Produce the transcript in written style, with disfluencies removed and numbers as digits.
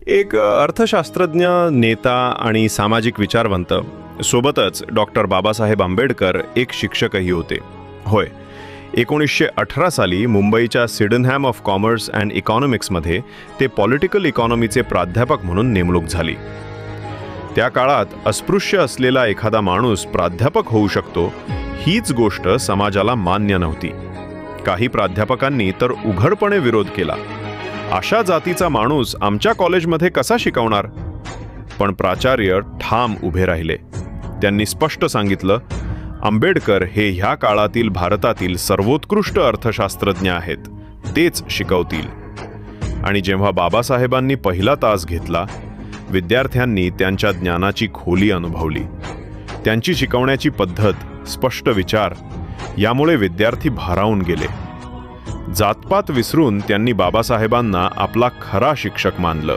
एक अर्थशास्त्रज्ञ, नेता आणि सामाजिक विचारवंत, सोबतच डॉक्टर बाबासाहेब आंबेडकर एक शिक्षकही होते. होय, 1918 साली मुंबईच्या सिडनहॅम ऑफ कॉमर्स अँड इकॉनॉमिक्समध्ये ते पॉलिटिकल इकॉनॉमीचे प्राध्यापक म्हणून नेमणूक झाली. त्या काळात अस्पृश्य असलेला एखादा माणूस प्राध्यापक होऊ शकतो हीच गोष्ट समाजाला मान्य नव्हती. काही प्राध्यापकांनी तर उघडपणे विरोध केला. अशा जातीचा माणूस आमच्या कॉलेजमध्ये कसा शिकवणार? पण प्राचार्य ठाम उभे राहिले. त्यांनी स्पष्ट सांगितलं, आंबेडकर हे ह्या काळातील भारतातील सर्वोत्कृष्ट अर्थशास्त्रज्ञ आहेत, तेच शिकवतील. आणि जेव्हा बाबासाहेबांनी पहिला तास घेतला, विद्यार्थ्यांनी त्यांच्या ज्ञानाची खोली अनुभवली. त्यांची शिकवण्याची पद्धत, स्पष्ट विचार यामुळे विद्यार्थी भारावून गेले. जातपात विसरून त्यांनी बाबासाहेबांना आपला खरा शिक्षक मानलं.